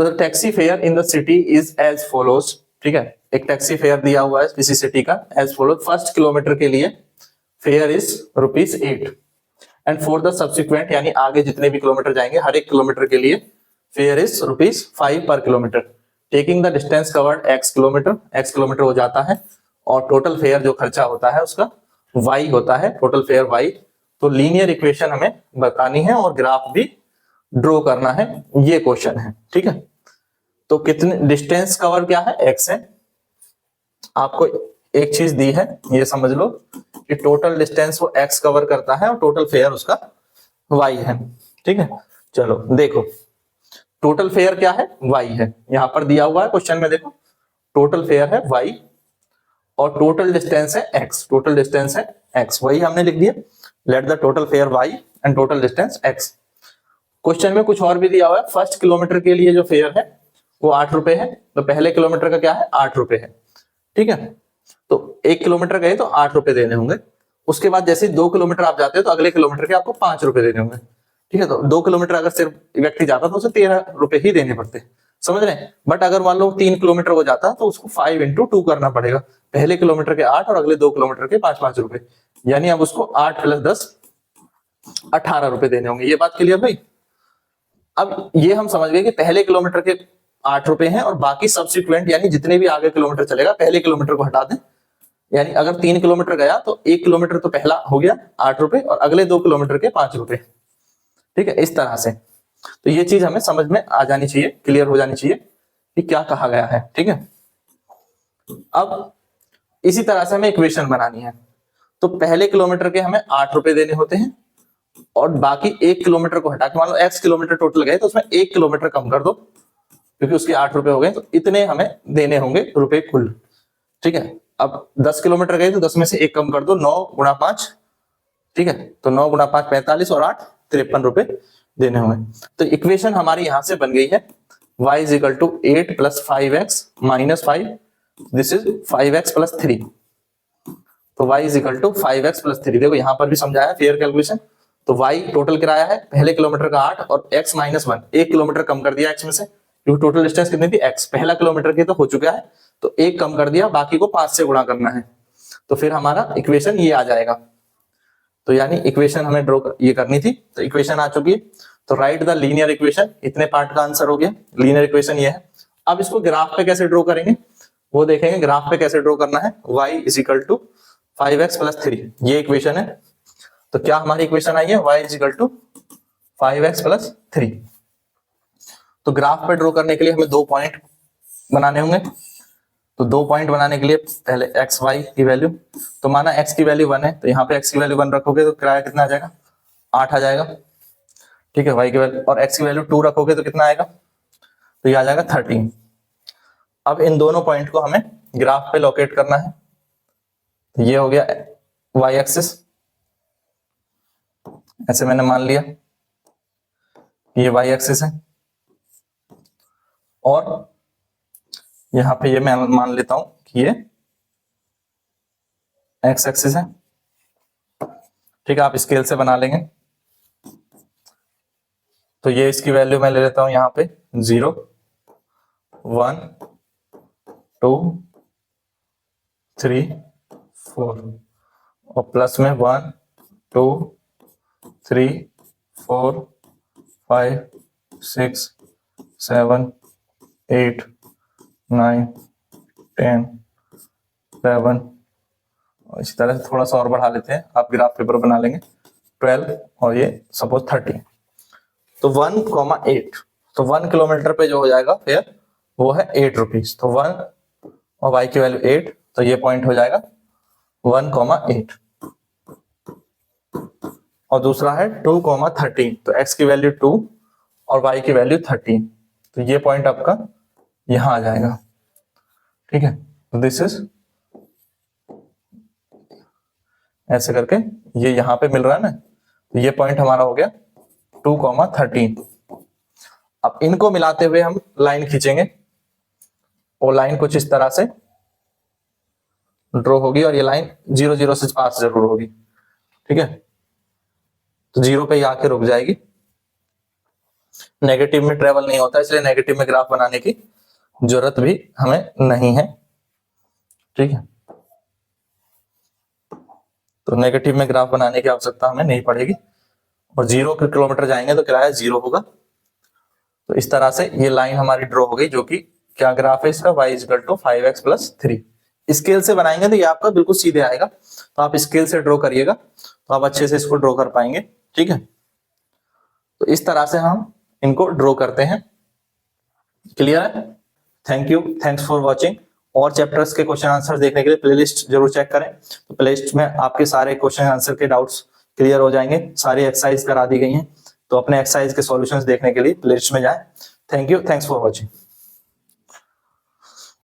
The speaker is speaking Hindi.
The taxi fare in the city is as follows. ठीक है, एक टैक्सी फेयर दिया हुआ है किसी सिटी का एज फॉलोज। फर्स्ट किलोमीटर के लिए fair is ₹8 and for the subsequent यानी आगे जितने भी किलोमीटर जाएंगे हर एक किलोमीटर के लिए फेयर इज ₹5 पर kilometre. Taking the distance covered x kilometre हो जाता है और टोटल फेयर जो खर्चा होता है उसका y होता है, टोटल फेयर y। तो लीनियर इक्वेशन हमें बतानी है और ग्राफ भी ड्रॉ करना है, ये क्वेश्चन है। ठीक है, तो कितने डिस्टेंस कवर क्या है, x है। आपको एक चीज दी है, ये समझ लो कि टोटल डिस्टेंस वो x कवर करता है और टोटल फेयर उसका y है। ठीक है, चलो देखो टोटल फेयर क्या है, y है, यहां पर दिया हुआ है क्वेश्चन में। देखो टोटल फेयर है y और टोटल डिस्टेंस है x, टोटल डिस्टेंस है x, वही हमने लिख दिया। Let the total fair y and total distance x। Question में कुछ और भी दिया हुआ है। फर्स्ट किलोमीटर के लिए जो फेयर है वो ₹8 है, तो पहले किलोमीटर का क्या है, ₹8 है। ठीक है, तो 1 किलोमीटर गए तो ₹8 देने होंगे। उसके बाद जैसे 2 किलोमीटर आप जाते हो तो अगले किलोमीटर के आपको ₹5 देने होंगे। ठीक है, तो 2 किलोमीटर अगर सिर्फ व्यक्ति जाता तो उसे ₹13 ही देने पड़ते, समझ रहे हैं। बट अगर मान लो 3 किलोमीटर वो जाता तो उसको 5 into 2 करना पड़ेगा, पहले किलोमीटर के 8 और अगले 2 किलोमीटर के ₹5 यानी अब उसको 8 + 10 ₹18 देने होंगे। ये बात क्लियर भाई। अब ये हम समझ गए कि पहले किलोमीटर के ₹8 हैं और बाकी सब्सिक्वेंट यानी जितने भी आगे किलोमीटर चलेगा पहले किलोमीटर को हटा दें। यानी अगर 3 किलोमीटर गया तो 1 किलोमीटर तो पहला हो गया ₹8 और अगले 2 किलोमीटर के ₹5। ठीक है, इस तरह से। तो ये चीज हमें समझ में आ जानी चाहिए, क्लियर हो जानी चाहिए कि क्या कहा गया है। ठीक है, अब इसी तरह से हमें इक्वेशन बनानी है। तो पहले किलोमीटर के हमें ₹8 देने होते हैं और बाकी 1 किलोमीटर को हटा के मान लो x किलोमीटर टोटल गए तो उसमें 1 किलोमीटर कम कर दो क्योंकि उसके ₹8 हो गए, तो इतने हमें देने होंगे रुपए कुल। ठीक है, अब 10 किलोमीटर गए तो 10 में से 1 कम कर दो, 9 × 5। ठीक है, तो 9 × 5 45 और 8 ₹53 देने होंगे। तो इक्वेशन हमारी यहां से बन गई है y = 8 + 5x - 5, this is 5x + 3। तो y = 5x + 3। देखो यहां पर भी समझाया फेयर कैलकुलेशन। तो y टोटल किराया है पहले किलोमीटर का 8 और x - 1, 1 किलोमीटर कम कर दिया x में से, क्योंकि टोटल डिस्टेंस कितनी थी x, पहला किलोमीटर की तो हो चुका है, तो 1 कम कर दिया, बाकी को 5 से गुणा करना है। तो फिर हमारा इक्वेशन ये आ जाएगा। तो यानी इक्वेशन हमें ड्रॉ ये करनी थी, तो इक्वेशन आ चुकी है। तो राइट द लीनियर इक्वेशन, इतने पार्ट का आंसर हो गया। लीनियर इक्वेशन ये है। अब इसको ग्राफ पे कैसे ड्रॉ करेंगे वो देखेंगे। ग्राफ पे कैसे ड्रॉ करना है, y = 5x + 3, ये इक्वेशन है। तो क्या हमारी इक्वेशन आई है, y = 5x + 3। तो ग्राफ पे ड्रॉ करने के लिए हमें 2 पॉइंट बनाने होंगे। तो 2 पॉइंट बनाने के लिए पहले x y की वैल्यू, तो माना x की वैल्यू 1 है तो यहाँ पे x की वैल्यू 1 रखोगे तो किराया कितना आ जाएगा, 8 आ जाएगा। ठीक है, y की वैल्यू और x की वैल्यू 2 रखोगे तो कितना आएगा, तो ये आ जाएगा 13। अब इन दोनों पॉइंट को हमें ग्राफ पे लोकेट करना है। तो ये हो गया y एक्सिस, ऐसे मैंने मान लिया ये y एक्सिस है, और यहां पे ये मैं मान लेता हूं कि ये x एक्सिस है। ठीक है, आप स्केल से बना लेंगे। तो ये इसकी वैल्यू मैं ले लेता हूं यहाँ पे 0 1 2 3 4 और प्लस में 1 2 3 4 5 6 7 8 9 10 11 और इसी तरह से थोड़ा सा और बढ़ा लेते हैं, आप ग्राफ पेपर बना लेंगे 12 और ये सपोज 13। तो 1,8, तो 1 किलोमीटर पे जो हो जाएगा फेयर वो है ₹8। तो 1 और y की वैल्यू 8, तो ये पॉइंट हो जाएगा 1,8। और दूसरा है 2,13, तो x की वैल्यू 2 और y की वैल्यू 13, तो ये पॉइंट आपका यहां आ जाएगा। ठीक है, तो दिस इज ऐसे करके ये यहां पे मिल रहा है ना, तो ये पॉइंट हमारा हो गया 2,13। अब इनको मिलाते हुए हम लाइन खींचेंगे और लाइन कुछ इस तरह से ड्रॉ होगी और ये लाइन 0 0 से पास जरूर होगी। ठीक है, तो 0 पे ही आके रुक जाएगी। नेगेटिव में ट्रेवल नहीं होता, इसलिए नेगेटिव में ग्राफ बनाने की जरूरत भी हमें नहीं है, ठीक है। तो नेगेटिव में ग्राफ बनाने की आवश्यकता हमें नहीं पड़ेगी, और 0 किलोमीटर जाएंगे तो किराया 0 होगा। तो इस तरह से ये लाइन हमारी ड्रॉ हो गई, जो कि क्या ग्राफ है इसका, y = 5x + 3। स्केल से बनाएंगे तो ये आपका बिल्कुल सीधे आएगा, तो आप स्केल से ड्रॉ करिएगा तो आप अच्छे से इसको ड्रॉ कर पाएंगे, ठीक है। तो इस तरह से हम इनको ड्रॉ करते हैं, क्लियर है। Thank you, thanks for watching. और चैप्टर्स के क्वेश्चन आंसर देखने के लिए प्लेलिस्ट जरूर चेक करें, तो प्लेलिस्ट में आपके सारे क्वेश्चन आंसर के डाउट्स क्लियर हो जाएंगे, सारी एक्सरसाइज करा दी गई हैं, तो अपने एक्सरसाइज के सॉल्यूशंस देखने के लिए प्लेलिस्ट में जाएं। Thank you, thanks for watching.